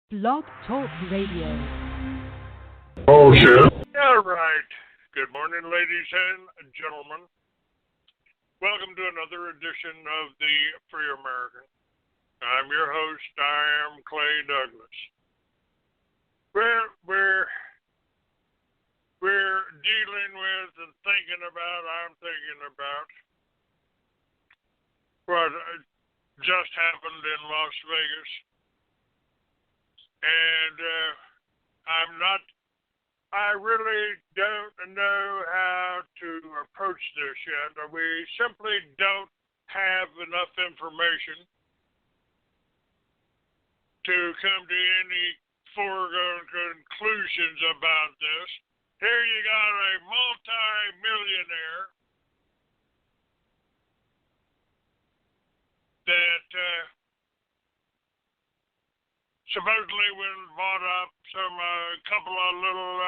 Blog Talk Radio. Oh, shit. All right. Good morning, ladies and gentlemen. Welcome to another edition of the Free American. I'm your host. I am Clay Douglas. We're dealing with and I'm thinking about what just happened in Las Vegas. And I really don't know how to approach this yet. We simply don't have enough information to come to any foregone conclusions about this. Here you got a multi-millionaire that supposedly went and bought up a couple of little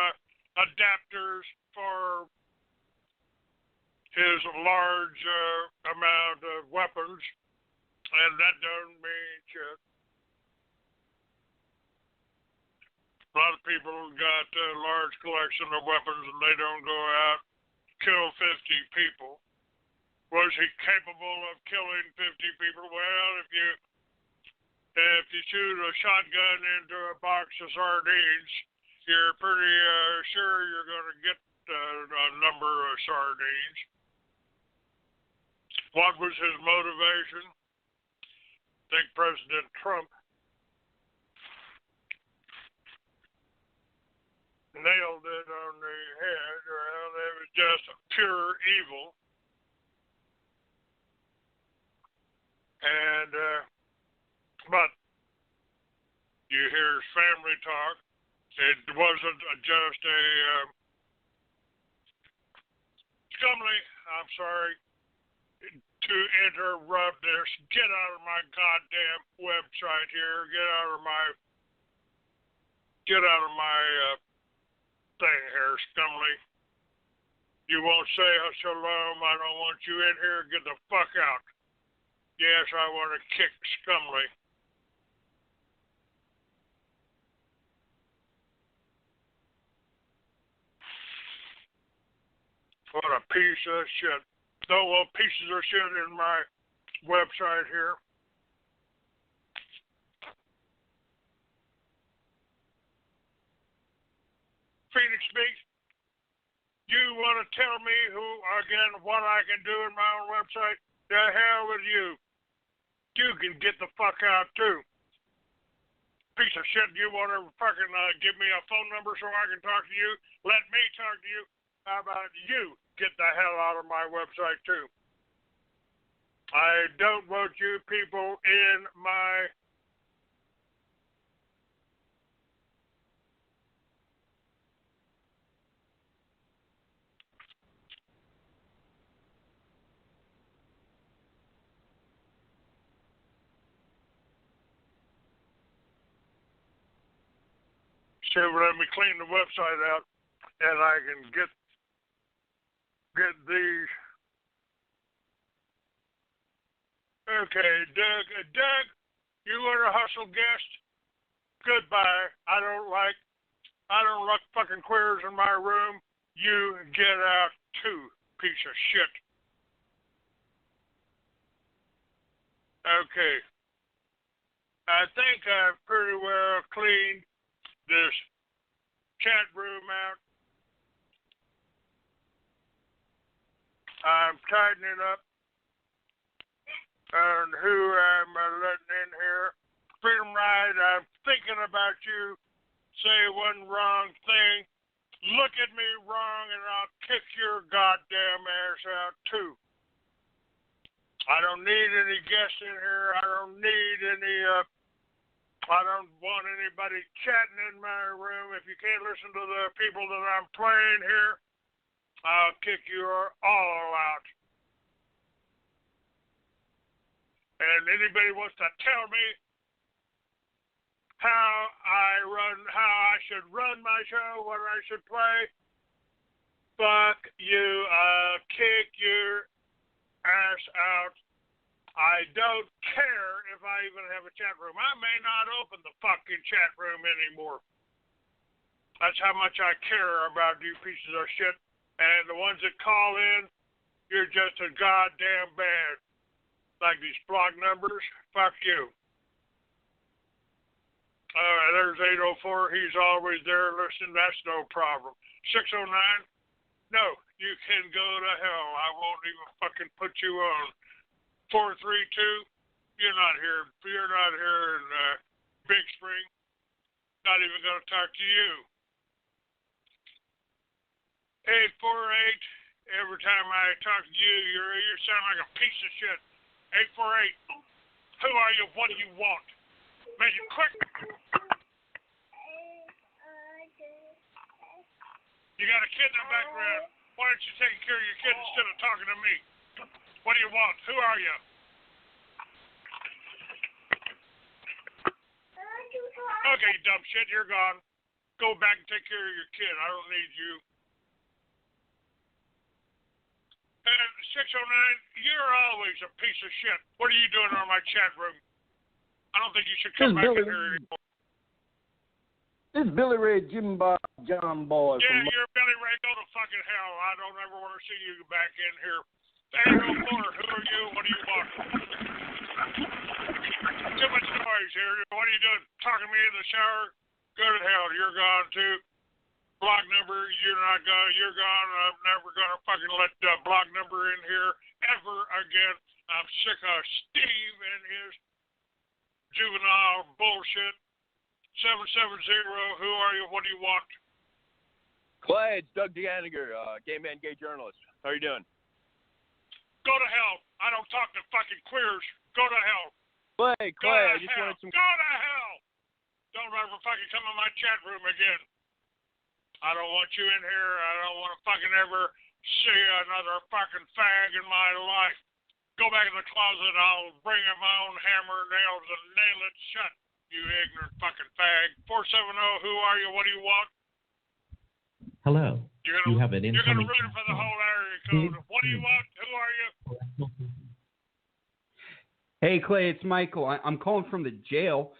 adapters for his large amount of weapons, and that don't mean shit. A lot of people got a large collection of weapons and they don't go out kill 50 people. Was he capable of killing 50 people? Well, if you shoot a shotgun into a box of sardines, you're pretty sure you're going to get a number of sardines. What was his motivation? I think President Trump nailed it on the head. Well, it was just pure evil. And but you hear his family talk. It wasn't just a Scumley, I'm sorry to interrupt this. Get out of my goddamn website here. Get out of my thing here, Scumley. You won't say shalom. I don't want you in here. Get the fuck out. Yes, I want to kick Scumley. What a piece of shit. No, well, pieces of shit in my website here. Phoenix Speaks. You want to tell me what I can do in my own website? The hell with you. You can get the fuck out too. Piece of shit, you want to fucking give me a phone number so I can talk to you? Let me talk to you. How about you get the hell out of my website too? I don't want you people in my so let me clean the website out and I can get these. Okay, Doug, you want a hustle guest? Goodbye. I don't like fucking queers in my room. You get out too, piece of shit. Okay. I think I've pretty well cleaned this chat room out. I'm tightening up on who I'm letting in here. Freedom Ride, I'm thinking about you. Say one wrong thing. Look at me wrong and I'll kick your goddamn ass out too. I don't need any guests in here. I don't want anybody chatting in my room. If you can't listen to the people that I'm playing here, I'll kick you all out. And anybody wants to tell me how I should run my show, what I should play, fuck you. I'll kick your ass out. I don't care if I even have a chat room. I may not open the fucking chat room anymore. That's how much I care about you pieces of shit. And the ones that call in, you're just as goddamn bad. Like these block numbers, fuck you. There's 804. He's always there listening. That's no problem. 609. No, you can go to hell. I won't even fucking put you on. 432. You're not here. You're not here in Big Spring. Not even gonna talk to you. 848. Every time I talk to you, you sound like a piece of shit. 848. Who are you? What do you want? Man, you quick. You got a kid in the background. Why aren't you taking care of your kid instead of talking to me? What do you want? Who are you? Okay, you dumb shit. You're gone. Go back and take care of your kid. I don't need you. And 609, you're always a piece of shit. What are you doing on my chat room? I don't think you should come back in here anymore. This is Billy Ray Jim Bob John Boy. Yeah, you're Billy Ray. Go to fucking hell. I don't ever want to see you back in here. 804, who are you? What do you want? Too much noise here. What are you doing? Talking to me in the shower? Go to hell. You're gone too. Block number, you're not gone. You're gone. I'm never gonna fucking let block number in here ever again. I'm sick of Steve and his juvenile bullshit. 770, who are you? What do you want? Clay, it's Doug DeAnniger, gay man, gay journalist. How are you doing? Go to hell. I don't talk to fucking queers. Go to hell. Clay, I just hell. wanted some... Go to hell. Don't ever fucking come in my chat room again. I don't want you in here. I don't want to fucking ever see another fucking fag in my life. Go back in the closet. I'll bring in my own hammer and nails and nail it shut. You ignorant fucking fag. 470, who are you? What do you want? Hello. You have an incoming. You're going to ruin it for the whole area code. What do you want? Who are you? Hey, Clay, it's Michael. I'm calling from the jail.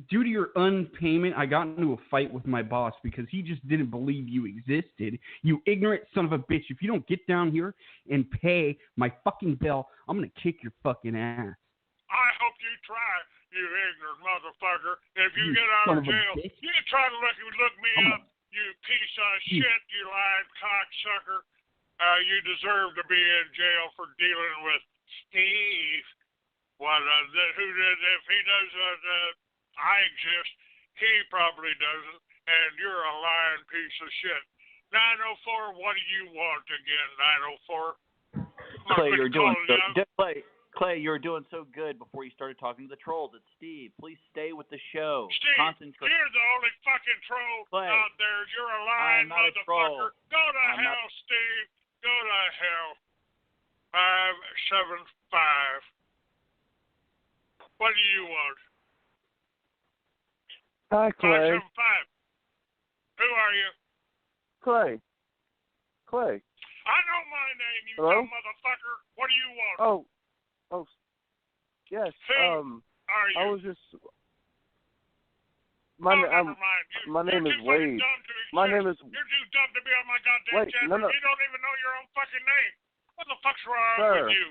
Due to your unpayment, I got into a fight with my boss because he just didn't believe you existed. You ignorant son of a bitch. If you don't get down here and pay my fucking bill, I'm going to kick your fucking ass. I hope you try, you ignorant motherfucker. If you get out of jail, you can try to look me up, you piece of shit, you lying cocksucker. You deserve to be in jail for dealing with Steve. What, who did, if he doesn't, I exist, he probably doesn't, and you're a lying piece of shit. 904, what do you want again, 904? Clay, you're doing Clay, you were doing so good before you started talking to the trolls. It's Steve. Please stay with the show. Steve, concentrate. You're the only fucking troll Clay, out there. You're a lying motherfucker. Go to hell, Steve. Go to hell. 575. What do you want? Hi, Clay. 575. Who are you? Clay. I know my name, you Hello? dumb motherfucker. What do you want? Oh, yes. Who are you? I was just. My name is Wade. My name is. You're too dumb to be on my goddamn chat room. No. You don't even know your own fucking name. What the fuck's wrong with you?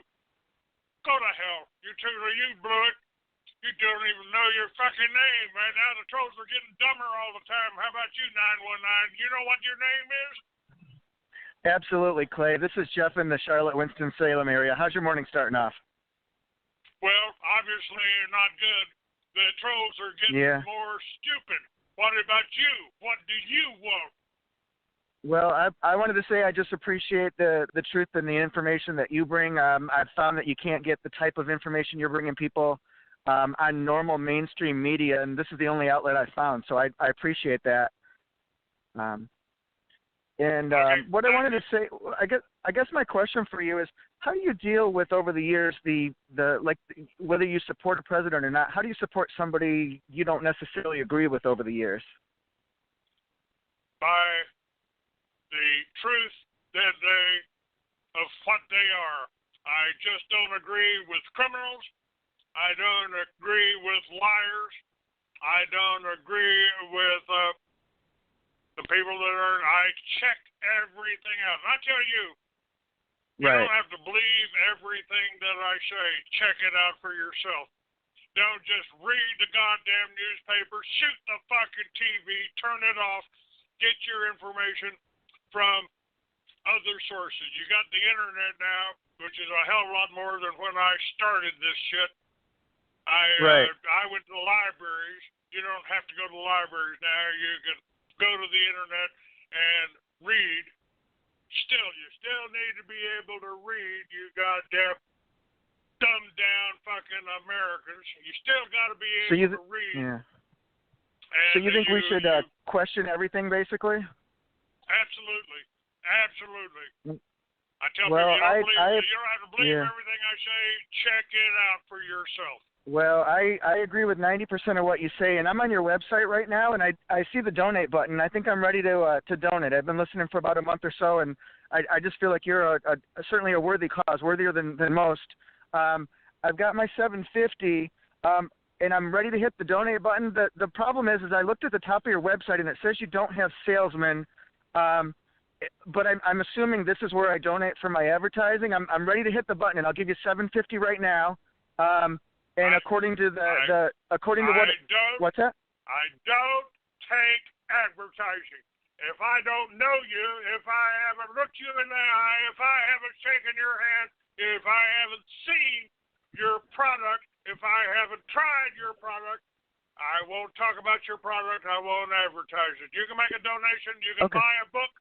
Go to hell. You blew it. You don't even know your fucking name. Right now, the trolls are getting dumber all the time. How about you, 919? You know what your name is? Absolutely, Clay. This is Jeff in the Charlotte, Winston-Salem area. How's your morning starting off? Well, obviously not good. The trolls are getting more stupid. What about you? What do you want? Well, I wanted to say I just appreciate the truth and the information that you bring. I've found that you can't get the type of information you're bringing people on normal mainstream media, and this is the only outlet I found, so I appreciate that. What I wanted to say, I guess my question for you is, how do you deal with over the years whether you support a president or not? How do you support somebody you don't necessarily agree with over the years? By the truth of what they are. I just don't agree with criminals. I don't agree with liars. I don't agree with the people that are. I check everything out. And I tell you, you don't have to believe everything that I say. Check it out for yourself. Don't just read the goddamn newspaper. Shoot the fucking TV. Turn it off. Get your information from other sources. You got the internet now, which is a hell of a lot more than when I started this shit. I went to the libraries. You don't have to go to the libraries now. You can go to the internet and read. You still need to be able to read, you goddamn dumbed down fucking Americans. You still got to be able to read. Yeah. And so you think we should question everything, basically? Absolutely. I tell well, people, you don't have to believe yeah. everything I say. Check it out for yourself. Well, I agree with 90% of what you say, and I'm on your website right now, and I see the donate button. I think I'm ready to donate. I've been listening for about a month or so, and I just feel like you're certainly a worthy cause, worthier than most. I've got my $750, and I'm ready to hit the donate button. The problem is I looked at the top of your website, and it says you don't have salesmen, but I'm assuming this is where I donate for my advertising. I'm ready to hit the button, and I'll give you $750 right now. And according to what's that? I don't take advertising. If I don't know you, if I haven't looked you in the eye, if I haven't shaken your hand, if I haven't seen your product, if I haven't tried your product, I won't talk about your product. I won't advertise it. You can make a donation. You can buy a book.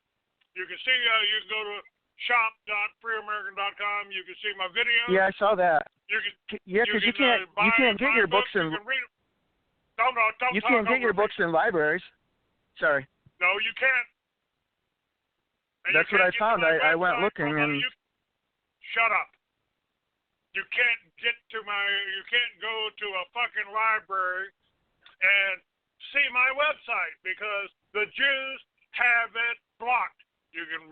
You can see. You can go to shop.freeamerican.com. You can see my videos. Yeah, I saw that. Because you can't get your books in. You can't get your books in libraries. Sorry. No, you can't. That's what I found. I went looking and. Shut up. You can't you can't go to a fucking library and see my website because the Jews have it blocked. You can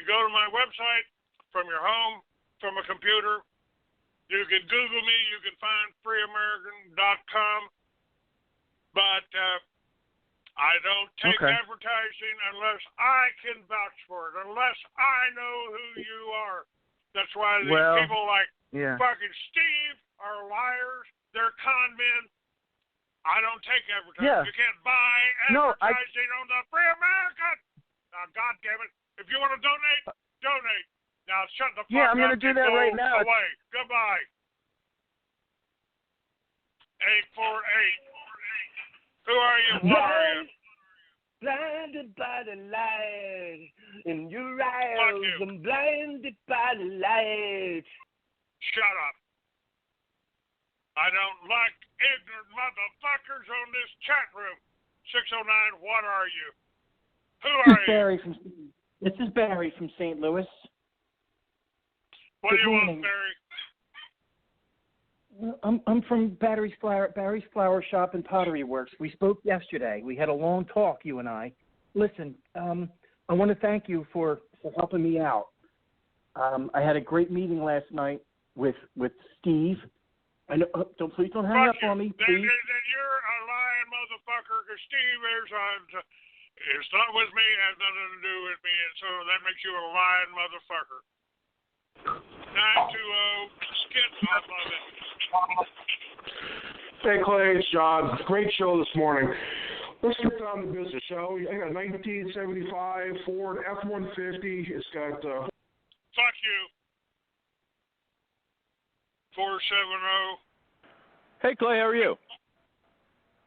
go to my website from your home, from a computer. You can Google me. You can find freeamerican.com. But I don't take advertising unless I can vouch for it, unless I know who you are. That's why these people like fucking Steve are liars. They're con men. I don't take advertising. Yeah. You can't buy advertising on the Free American. Now, God damn it. If you want to donate, donate. Now, shut the fuck up. Yeah, I'm going to do that right now. Away. Goodbye. 848. Who are you? What are you? Blinded by the light in your eyes. I'm blinded by the light. Shut up. I don't like ignorant motherfuckers on this chat room. 609, what are you? Who are you? This is Barry from St. Louis. What do you want, Barry? I'm from Barry's Flower Shop and Pottery Works. We spoke yesterday. We had a long talk, you and I. Listen, I want to thank you for helping me out. I had a great meeting last night with Steve. I know. Please don't hang up on me, please. Then you're a lying motherfucker, because Steve is not with me, has nothing to do with me, and so that makes you a lying motherfucker. 920 skit off of it. Hey Clay, it's John. Great show this morning. Let's get down to business, shall we? I got a 1975 Ford F-150. It's got. Fuck you. 470. Hey Clay, how are you?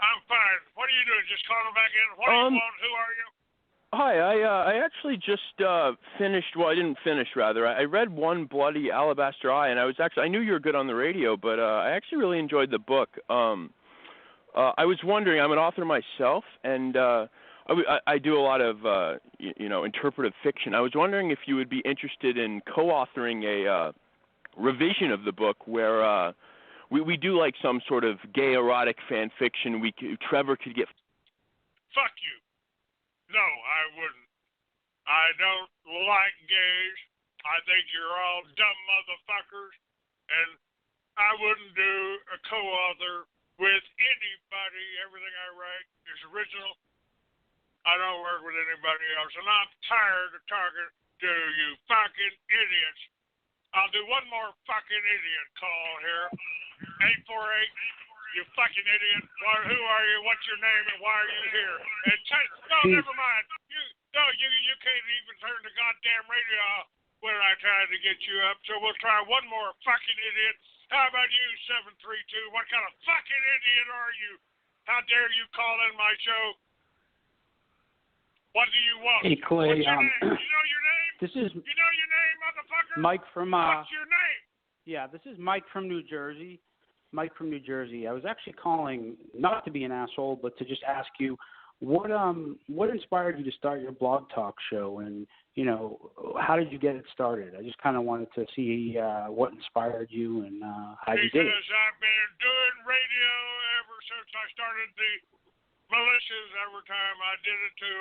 I'm fine. What are you doing? Just calling back in? What do you want? Who are you? Hi, I actually just finished. Well, I didn't finish, rather. I read One Bloody Alabaster Eye, and I knew you were good on the radio, but I actually really enjoyed the book. I was wondering, I'm an author myself, and I do a lot of interpretive fiction. I was wondering if you would be interested in co-authoring a revision of the book where we do like some sort of gay erotic fan fiction. Trevor could get. Fuck you. No, I wouldn't. I don't like gays. I think you're all dumb motherfuckers. And I wouldn't do a co-author with anybody. Everything I write is original. I don't work with anybody else, and I'm tired of talking to you fucking idiots. I'll do one more fucking idiot call here. 848, you fucking idiot. Who are you? What's your name? And why are you here? And never mind. You can't even turn the goddamn radio off when I tried to get you up. So we'll try one more fucking idiot. How about you, 732? What kind of fucking idiot are you? How dare you call in my show? What do you want? Hey, Clay. What's your name? You know your name? This is You know your name, motherfucker? Mike from. What's your name? Yeah, this is Mike from New Jersey. Mike from New Jersey. I was actually calling not to be an asshole, but to just ask you what inspired you to start your blog talk show, and how did you get it started? I just kind of wanted to see what inspired you and how you did it. Because I've been doing radio ever since I started the militias. Every time I did it to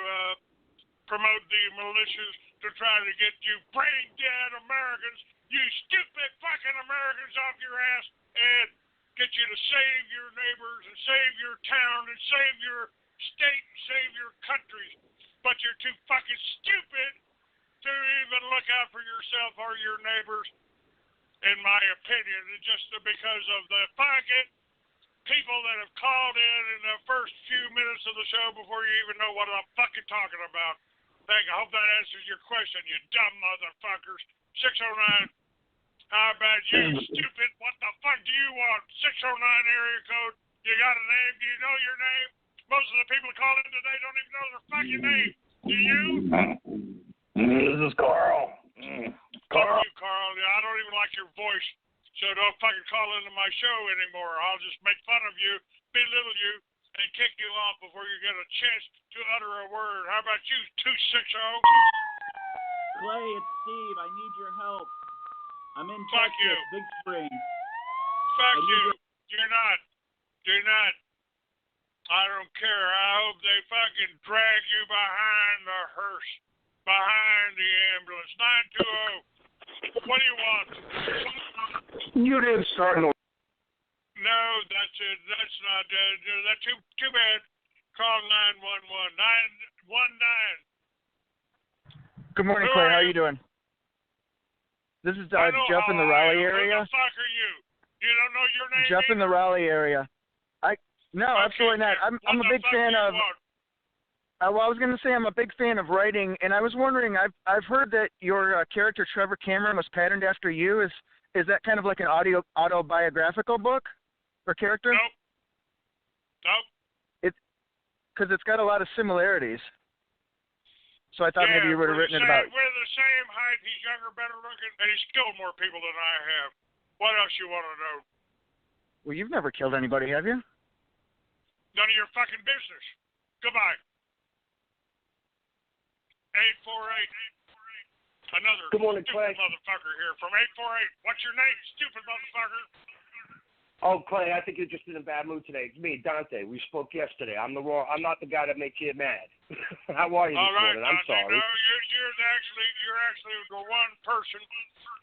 promote the militias to try to get you brain dead Americans, you stupid fucking Americans off your ass, and get you to save your neighbors and save your town and save your state and save your countries. But you're too fucking stupid to even look out for yourself or your neighbors, in my opinion. It's just because of the fucking people that have called in the first few minutes of the show before you even know what I'm fucking talking about. I hope that answers your question, you dumb motherfuckers. 609. How about you, stupid? What the fuck do you want? 609 area code. You got a name? Do you know your name? Most of the people calling in today don't even know their fucking name. Do you? This is Carl. Fuck you, Carl. I don't even like your voice. So don't fucking call into my show anymore. I'll just make fun of you, belittle you, and kick you off before you get a chance to utter a word. How about you, 260? Clay, it's Steve. I need your help. I'm in Fuck Texas, you. Big Spring. Fuck you. You're not. Do not. I don't care. I hope they fucking drag you behind the hearse, behind the ambulance. 920. What do you want? You didn't start no. No, that's it. That's not. That's too bad. Call 911. 919. Good morning, Clay. How are you doing? This is Jeff in the Raleigh area. Who the fuck are you? You don't know your name? Jeff in the Raleigh area. No, absolutely not. I'm a big fan of. Well, I was going to say I'm a big fan of writing, and I was wondering. I've heard that your character Trevor Cameron was patterned after you. Is that kind of like an autobiographical book or character? Nope. Because it's got a lot of similarities. So I thought maybe you would have written it about. We're the same height. He's younger, better looking, and he's killed more people than I have. What else you want to know? Well, you've never killed anybody, have you? None of your fucking business. Goodbye. 848. Another Good morning, stupid Clay. motherfucker here from 848. What's your name, stupid motherfucker? Oh, Clay, I think you're just in a bad mood today. It's me, Dante. We spoke yesterday. I'm not the guy that makes you mad. How are you this morning? I'm sorry. No, you're actually the one person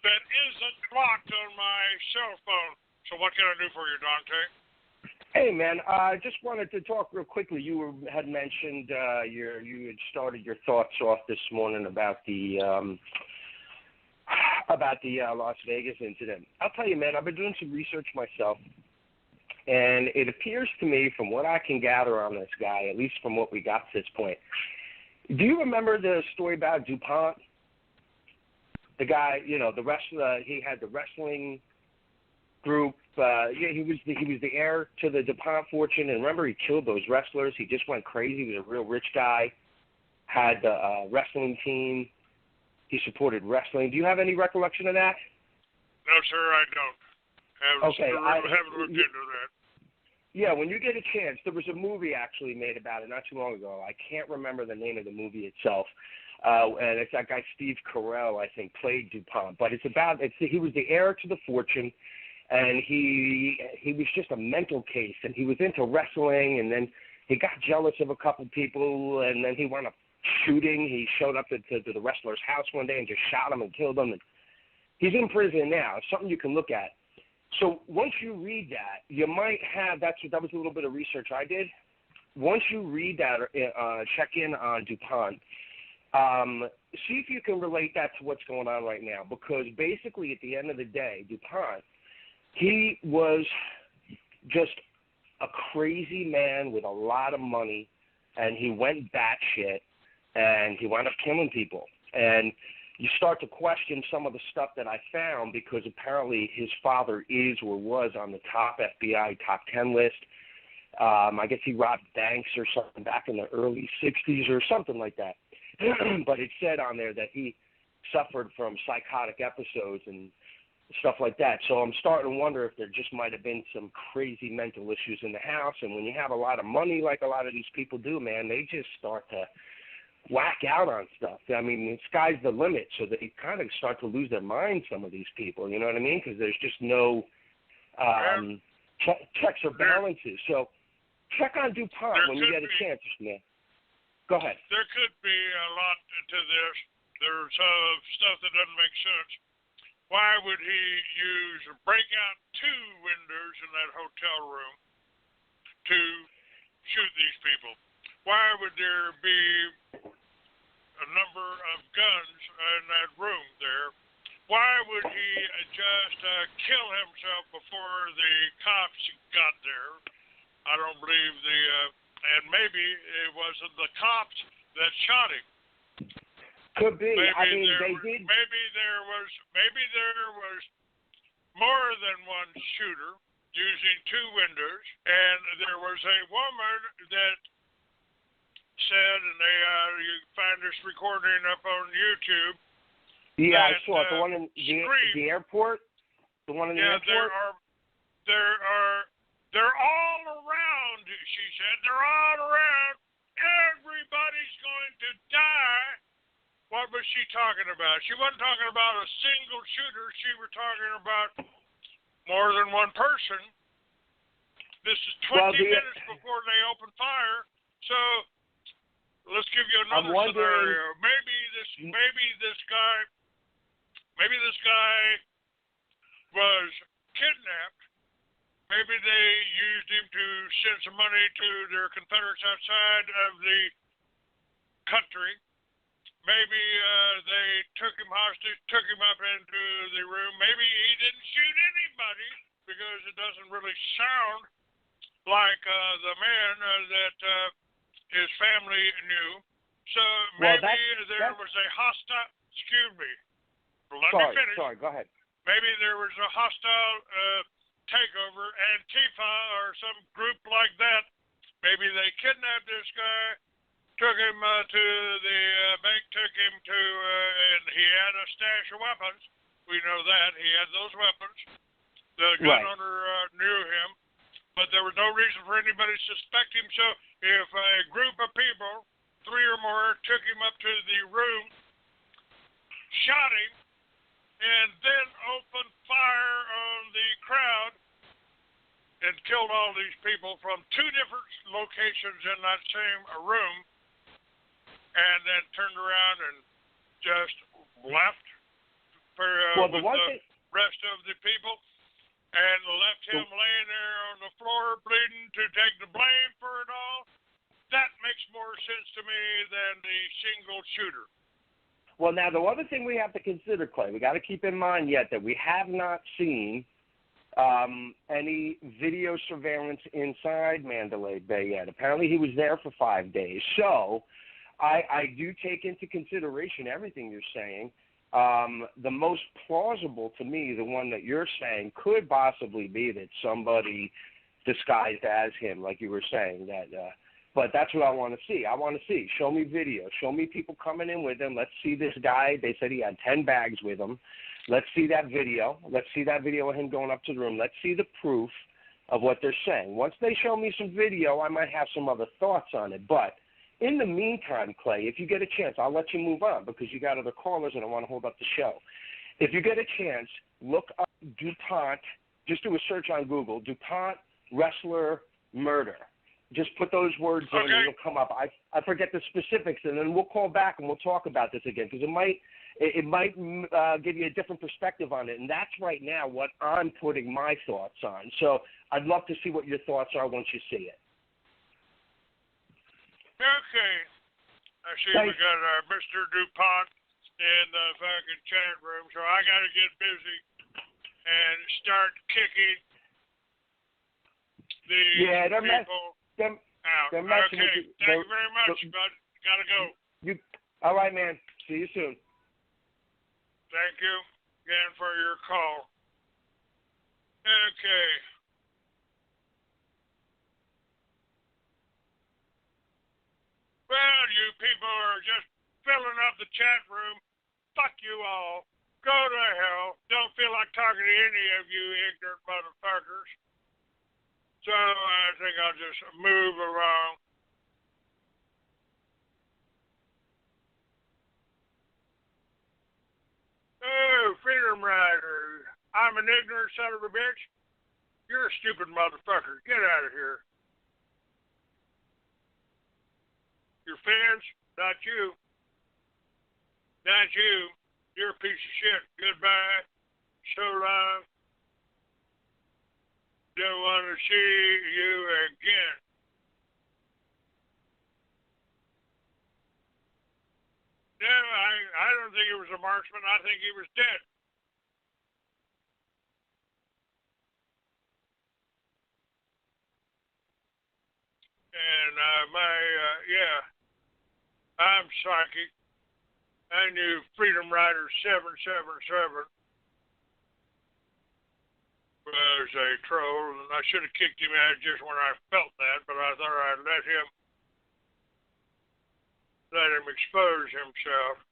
that isn't blocked on my cell phone. So what can I do for you, Dante? Hey, man, I just wanted to talk real quickly. You had mentioned you had started your thoughts off this morning about the Las Vegas incident. I'll tell you, man, I've been doing some research myself, and it appears to me, from what I can gather on this guy, at least from what we got to this point. Do you remember the story about DuPont? The guy, the wrestler, he had the wrestling group. He was the heir to the DuPont fortune, and remember, he killed those wrestlers. He just went crazy. He was a real rich guy. Had a wrestling team. He supported wrestling. Do you have any recollection of that? No, sir, I don't. Haven't looked into that. Yeah, when you get a chance, there was a movie actually made about it not too long ago. I can't remember the name of the movie itself. And it's that guy Steve Carell, I think, played DuPont. But he was the heir to the fortune, and he was just a mental case, and he was into wrestling, and then he got jealous of a couple people, and then he wound up shooting. He showed up to the wrestler's house one day and just shot him and killed him. And he's in prison now. It's something you can look at. So once you read that, you might have, that was a little bit of research I did. Once you read that, check in on DuPont, see if you can relate that to what's going on right now. Because basically at the end of the day, DuPont, he was just a crazy man with a lot of money, and he went batshit, and he wound up killing people. And you start to question some of the stuff that I found because apparently his father is or was on the top FBI top 10 list. I guess he robbed banks or something back in the early 60s or something like that. But it said on there that he suffered from psychotic episodes and stuff like that. So I'm starting to wonder if there just might have been some crazy mental issues in the house. And when you have a lot of money like a lot of these people do, man, they just start to whack out on stuff. I mean, the sky's the limit, so they kind of start to lose their minds, some of these people, you know what I mean? Because there's just no checks or balances. So check on DuPont when you get a chance, man. Go ahead. There could be a lot to this. There's stuff that doesn't make sense. Why would he break out 2 windows in that hotel room to shoot these people? Why would there be a number of guns in that room there? Why would he just kill himself before the cops got there? I don't believe and maybe it wasn't the cops that shot him. Could be. Maybe Maybe there was more than one shooter using 2 windows, and there was a woman that said, and you can find this recording up on YouTube. Yeah, that, I saw it. The one in the airport. The one in the airport. They're all around. She said they're all around. Everybody's going to die. What was she talking about? She wasn't talking about a single shooter. She was talking about more than one person. This is 20 minutes before they open fire. So let's give you another scenario. Maybe this guy was kidnapped. Maybe they used him to send some money to their Confederates outside of the country. Maybe they took him hostage, took him up into the room. Maybe he didn't shoot anybody because it doesn't really sound like the man that his family knew. So maybe there was a hostile. Excuse me. Let me finish. Sorry, go ahead. Maybe there was a hostile takeover, Antifa or some group like that. Maybe they kidnapped this guy, took him to the bank, took him to, and he had a stash of weapons. We know that. He had those weapons. The gun owner knew him, but there was no reason for anybody to suspect him. So if a group of people, 3 or more, took him up to the room, shot him, and then opened fire on the crowd and killed all these people from 2 different locations in that same room, and then turned around and just left for the rest of the people, and left him laying there on the floor bleeding to take the blame for it all. That makes more sense to me than the single shooter. Well, now, the other thing we have to consider, Clay, we got to keep in mind yet that we have not seen any video surveillance inside Mandalay Bay yet. Apparently he was there for 5 days. So I do take into consideration everything you're saying. The most plausible to me, the one that you're saying, could possibly be that somebody disguised as him, like you were saying, that but that's what I want to see. I want to see. Show me video. Show me people coming in with him. Let's see this guy. They said he had 10 bags with him. Let's see that video. Let's see that video of him going up to the room. Let's see the proof of what they're saying. Once they show me some video, I might have some other thoughts on it. But in the meantime, Clay, if you get a chance, I'll let you move on because you got other callers and I want to hold up the show. If you get a chance, look up DuPont. Just do a search on Google, DuPont wrestler murder. Just put those words in and it'll come up. I forget the specifics, and then we'll call back and we'll talk about this again because it might give you a different perspective on it. And that's right now what I'm putting my thoughts on. So I'd love to see what your thoughts are once you see it. Okay. I see we got Mr. DuPont in the fucking chat room, so I got to get busy and start kicking these people. Out. Okay, thank you very much, bud. Gotta go. All right, man. See you soon. Thank you again for your call. Okay. Well, you people are just filling up the chat room. Fuck you all. Go to hell. Don't feel like talking to any of you ignorant motherfuckers. So I think I'll just move along. Oh, Freedom Rider. I'm an ignorant son of a bitch. You're a stupid motherfucker. Get out of here. Your fans, not you. Not you. You're a piece of shit. Goodbye. So long. Don't want to see you again. No, I don't think it was a marksman. I think he was dead. And I'm psychic. I knew Freedom Rider 777. Was a troll, and I should have kicked him out just when I felt that, but I thought I'd let him expose himself.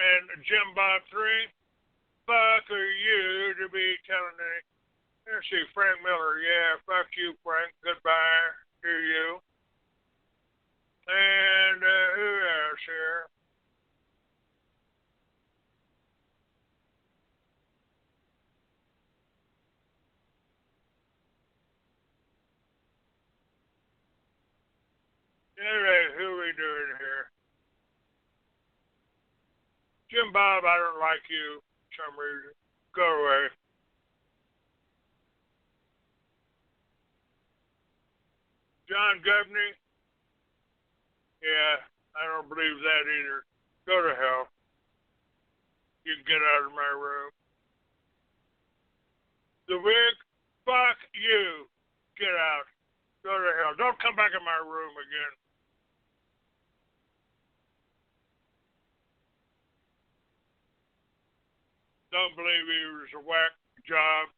And Jim Bob 3, fuck are you to be telling me? Let's see, Frank Miller. Yeah, fuck you, Frank. Goodbye to you. And who else here? Anyway, who are we doing here? Jim Bob, I don't like you for some reason. Go away. John Gubney? Yeah, I don't believe that either. Go to hell. You can get out of my room. The wig? Fuck you. Get out. Go to hell. Don't come back in my room again. Don't believe he was a whack job.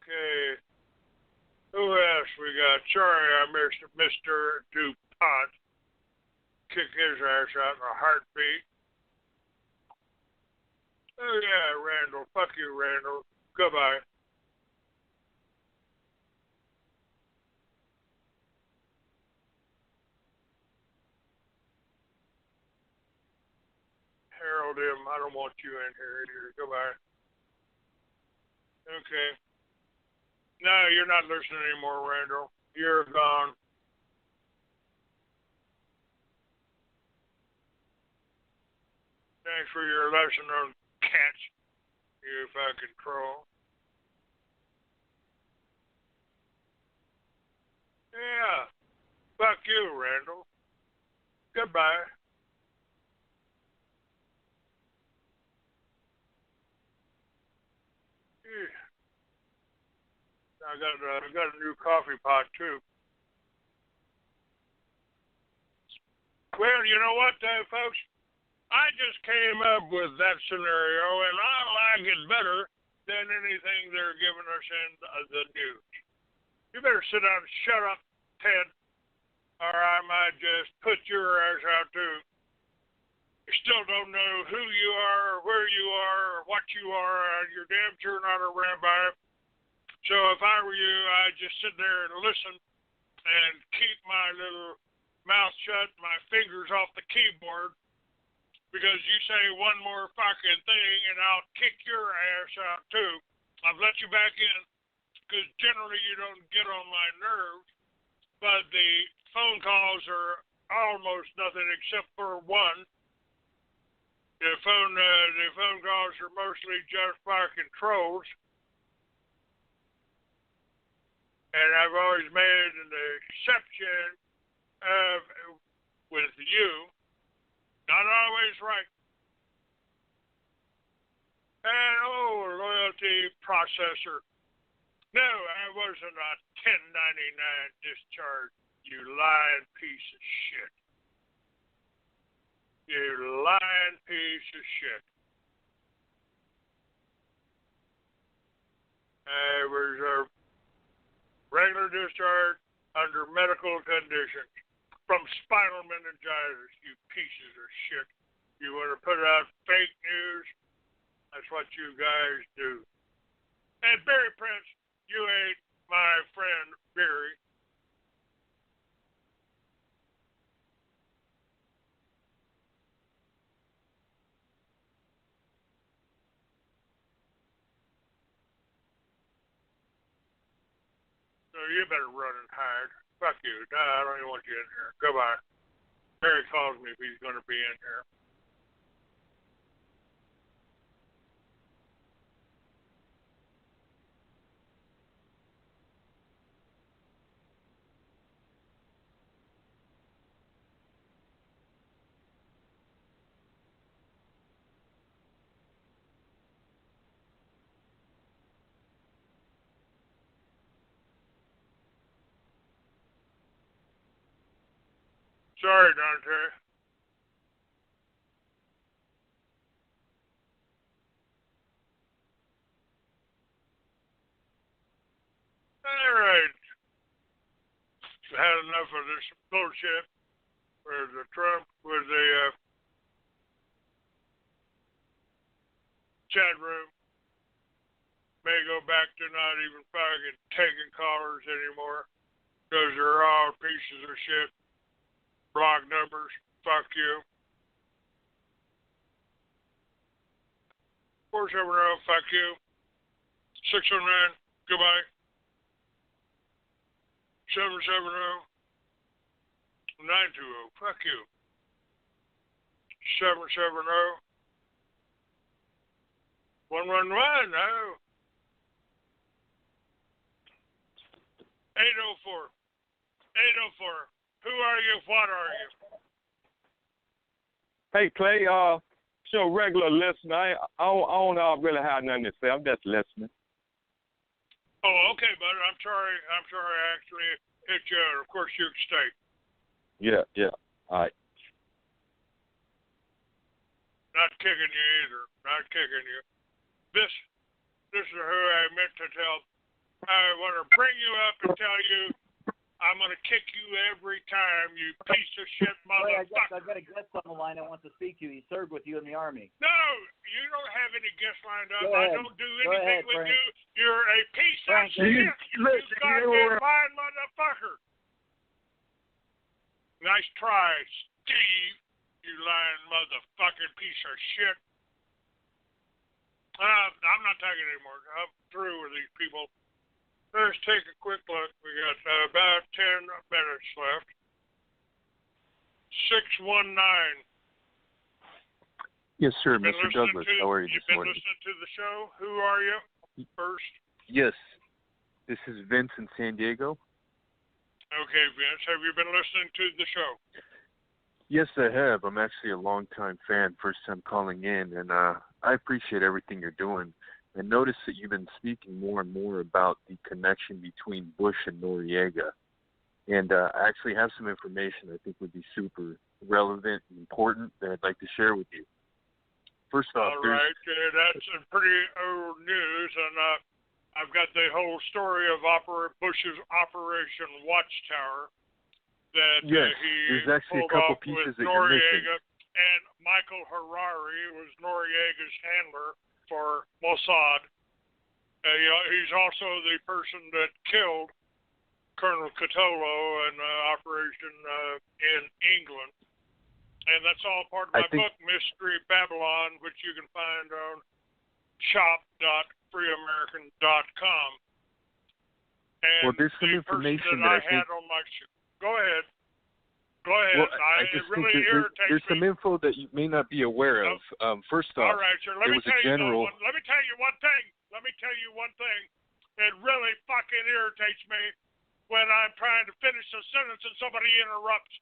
Okay. Who else we got? Sorry, I missed Mr. DuPont. Kick his ass out in a heartbeat. Oh, yeah, Randall. Fuck you, Randall. Goodbye. Harold M., I don't want you in here either. Goodbye. Okay. No, you're not listening anymore, Randall. You're gone. Thanks for your lesson on cats, you fucking troll. Yeah. Fuck you, Randall. Goodbye. Yeah. I got a new coffee pot too. Well, you know what, folks? I just came up with that scenario, and I like it better than anything they're giving us in the news. You better sit down and shut up, Ted, or I might just put your ass out too. You still don't know who you are, or where you are, or what you are, and you're damn sure not a rabbi. So if I were you, I'd just sit there and listen and keep my little mouth shut, my fingers off the keyboard, because you say one more fucking thing and I'll kick your ass out too. I've let you back in because generally you don't get on my nerves, but the phone calls are almost nothing except for one. The phone calls are mostly just fucking trolls. And I've always made an exception with you. Not always right. And loyalty processor. No, I wasn't a 1099 discharge, you lying piece of shit. You lying piece of shit. I was a regular discharge under medical conditions from spinal meningitis, you pieces of shit. You want to put out fake news? That's what you guys do. And Barry Prince, you ain't my friend Barry. So you better run and hide. Fuck you. No, I don't even want you in here. Goodbye. Barry calls me if he's going to be in here. Sorry, Dante. All right. Had enough of this bullshit with the Trump, with the Chatroom. May go back to not even fucking taking callers anymore because they're all pieces of shit. Block numbers. Fuck you. 470, fuck you. 609, goodbye. 770, 920, fuck you. 770, 111, no. 804, 804. Who are you? What are you? Hey, Clay, regular listener. I don't really have nothing to say. I'm just listening. Oh, okay, bud. I'm sorry I actually hit you. Of course, you can stay. Yeah. All right. Not kicking you either. Not kicking you. This is who I meant to tell. I want to bring you up and tell you I'm going to kick you every time, you piece of shit motherfucker. I've got a guest on the line that wants to speak to you. He served with you in the Army. No, you don't have any guests lined up. I don't do anything with you. You're a piece of shit. Listen, you goddamn lying motherfucker. Nice try, Steve. You lying motherfucking piece of shit. I'm not talking anymore. I'm through with these people. Let's take a quick look. We got about 10 minutes left. 619. Yes, sir, Mr. Douglas. How are you this morning? You've been listening to the show. Who are you first? Yes. This is Vince in San Diego. Okay, Vince. Have you been listening to the show? Yes, I have. I'm actually a longtime fan, first time calling in, and I appreciate everything you're doing. I noticed that you've been speaking more and more about the connection between Bush and Noriega. And I actually have some information I think would be super relevant and important that I'd like to share with you. First off, all right, that's pretty old news, and I've got the whole story of Bush's Operation Watchtower that there's actually a couple pieces that you're missing. And Michael Harari was Noriega's handler for Mossad. He's also the person that killed Colonel Catolo in Operation in England. And that's all part of my book, Mystery Babylon, which you can find on shop.freeamerican.com. And well, there's some information that I think... on my Go ahead. Go ahead. Well, I just really think there's some info that you may not be aware of. First off, all right, sir. Let me tell you one thing. It really fucking irritates me when I'm trying to finish a sentence and somebody interrupts.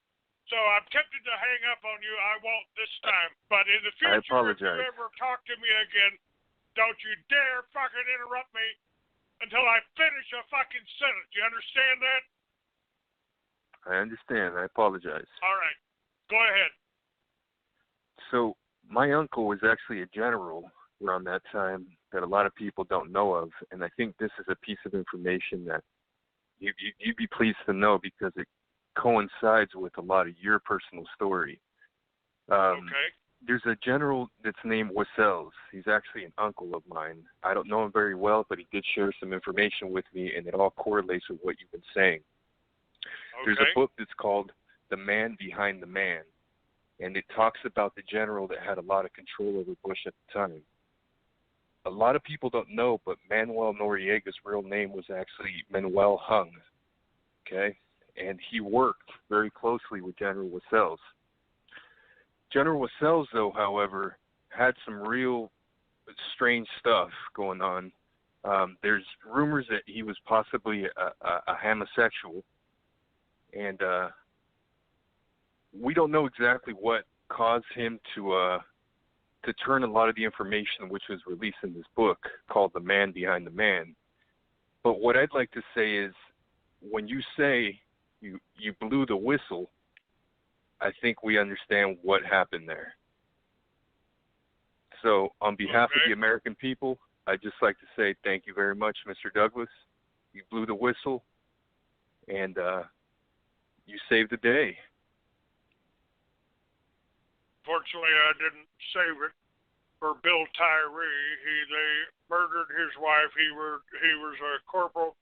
So I'm tempted to hang up on you. I won't this time. But in the future, I apologize. if you ever talk to me again, don't you dare fucking interrupt me until I finish a fucking sentence. You understand that? I understand. I apologize. All right. Go ahead. So my uncle was actually a general around that time that a lot of people don't know of, and I think this is a piece of information that you'd be pleased to know because it coincides with a lot of your personal story. Okay. There's a general that's named Wessels. He's actually an uncle of mine. I don't know him very well, but he did share some information with me, and it all correlates with what you've been saying. Okay. There's a book that's called The Man Behind the Man, and it talks about the general that had a lot of control over Bush at the time. A lot of people don't know, but Manuel Noriega's real name was actually Manuel Hung, okay? And he worked very closely with General Wessels. General Wessels, though, however, had some real strange stuff going on. There's rumors that he was possibly a homosexual, and we don't know exactly what caused him to turn a lot of the information which was released in this book called The Man Behind the Man. But what I'd like to say is, when you say you blew the whistle, I think we understand what happened there. So on behalf of the American people, I'd just like to say thank you very much, Mr. Douglas. You blew the whistle, and you saved the day. Fortunately, I didn't save it for Bill Tyree. They murdered his wife. He was a corporal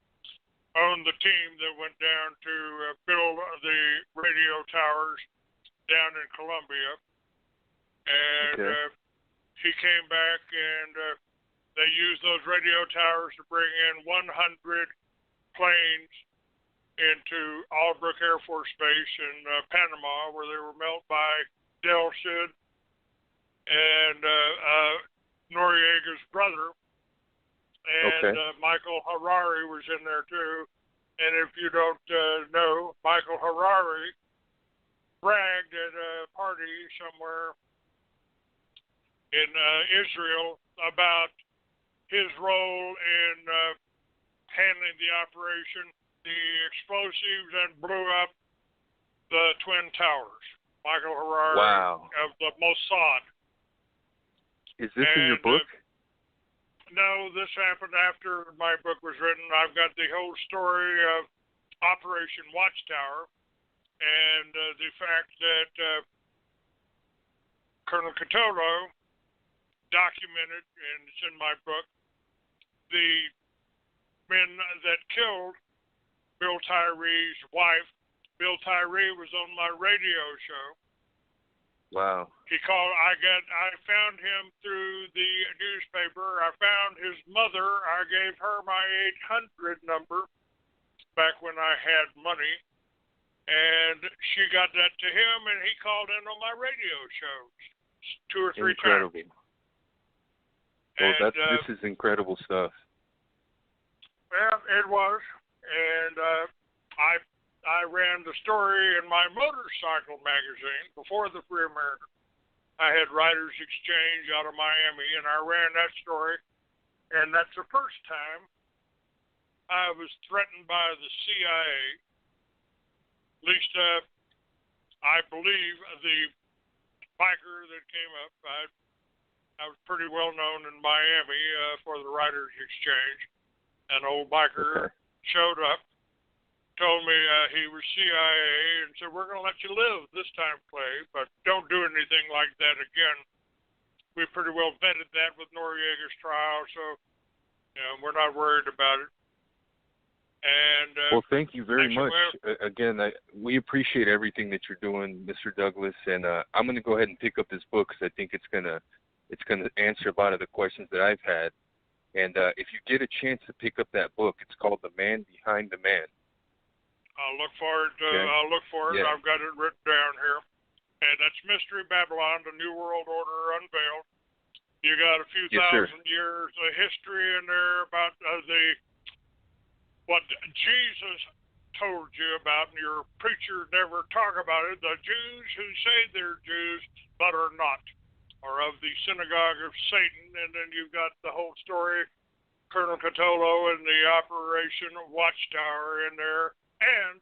on the team that went down to build the radio towers down in Colombia, and he came back, and they used those radio towers to bring in 100 planes into Albrook Air Force Base in Panama, where they were met by Del Cid and Noriega's brother, and Michael Harari was in there too. And if you don't know, Michael Harari bragged at a party somewhere in Israel about his role in handling the operation, the explosives that blew up the Twin Towers. Michael Harari of the Mossad. Is this in your book? No, this happened after my book was written. I've got the whole story of Operation Watchtower and the fact that Colonel Catolo documented, and it's in my book, the men that killed Bill Tyree's wife. Bill Tyree was on my radio show. Wow. He called. I found him through the newspaper. I found his mother. I gave her my 800 number back when I had money, and she got that to him, and he called in on my radio shows 2 or 3 incredible. times. Well, this is incredible stuff. Well, it was, and I ran the story in my motorcycle magazine before the Free American. I had Writers Exchange out of Miami, and I ran that story. And that's the first time I was threatened by the CIA. At least I believe the biker that came up. I was pretty well known in Miami for the Writers Exchange. An old biker showed up, told me he was CIA, and said, "We're going to let you live this time, Clay, but don't do anything like that again." We pretty well vetted that with Noriega's trial, so We're not worried about it. And well, thank you very much. Again, we appreciate everything that you're doing, Mr. Douglas. And I'm going to go ahead and pick up this book because I think it's gonna answer a lot of the questions that I've had. And if you get a chance to pick up that book, it's called The Man Behind the Man. I'll look for it. Okay. I'll look for it. Yeah. I've got it written down here. And that's Mystery Babylon, the New World Order Unveiled. You got a few thousand years of history in there about what Jesus told you about, and your preacher never talk about it. The Jews who say they're Jews but are not, are of the synagogue of Satan. And then you've got the whole story, Colonel Catolo and the Operation Watchtower in there, and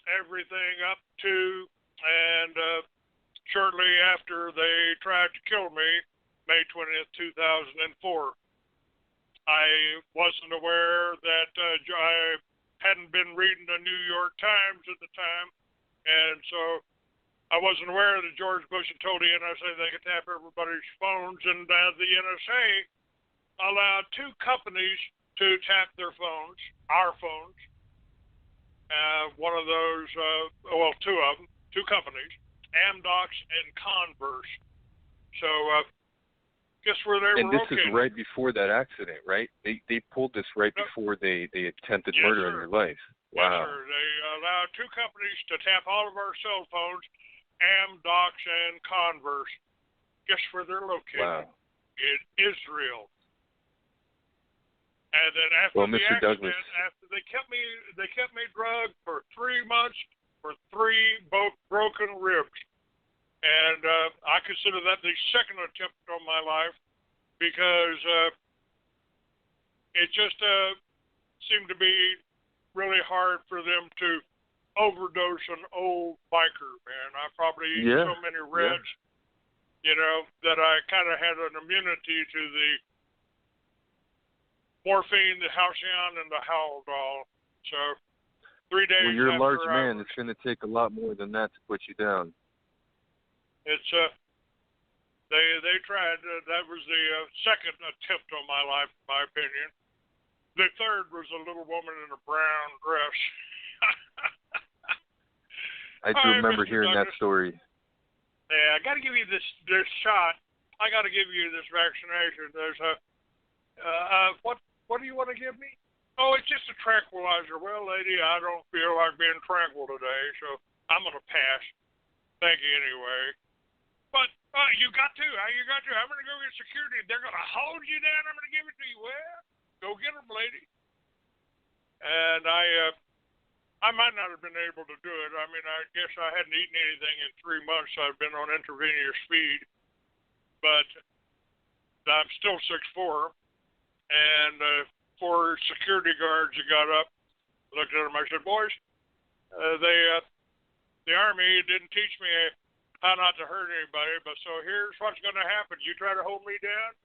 everything up to and shortly after they tried to kill me, May 20th, 2004. I wasn't aware that I hadn't been reading the New York Times at the time, and so I wasn't aware that George Bush had told the NSA they could tap everybody's phones, and the NSA allowed two companies to tap their phones, our phones. One of those, two of them, two companies, Amdocs and Converse. So guess where they were located. And this is right before that accident, right? They pulled this right before they attempted murder on your life. Wow. Yes, sir. They allowed two companies to tap all of our cell phones, Amdocs and Converse. Guess where they're located? Wow. In Israel. And then after the Mr. accident, Douglas, after they kept me drugged for 3 months for 3 broken ribs. And I consider that the second attempt on my life because it just seemed to be really hard for them to overdose an old biker, man. I probably eat so many reds, that I kind of had an immunity to the morphine, the Halcyon, and the Haldol. So 3 days. Well, you're a large man. It's going to take a lot more than that to put you down. It's they tried. That was the second attempt on my life, in my opinion. The third was a little woman in a brown dress. I do remember hearing that story. Yeah, I got to give you this shot. I got to give you this vaccination. There's what do you want to give me? Oh, it's just a tranquilizer. Well, lady, I don't feel like being tranquil today, so I'm gonna pass. Thank you anyway. But you got to. You got to. I'm going to go get security. They're going to hold you down. I'm going to give it to you. Well, go get them, lady. And I might not have been able to do it. I mean, I guess I hadn't eaten anything in 3 months. I've been on intravenous feed. But I'm still 6'4". And 4 security guards that got up, looked at them. I said, boys, the Army didn't teach me how not to hurt anybody, but so here's what's going to happen. You try to hold me down,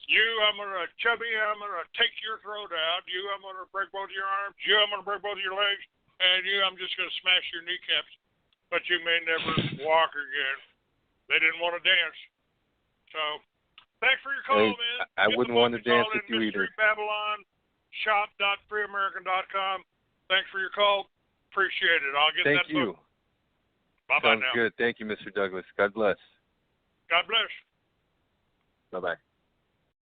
I'm going to chubby, I'm going to take your throat out. I'm going to break both your arms. I'm going to break both your legs. And I'm just going to smash your kneecaps. But you may never walk again. They didn't want to dance. So, thanks for your call, man. I wouldn't want to dance with you either. Babylon, shop.freeamerican.com. Thanks for your call. Appreciate it. I'll get that book. Thank you. Bye-bye Sounds now. good. Thank you, Mr. Douglas. God bless. God bless. Bye-bye.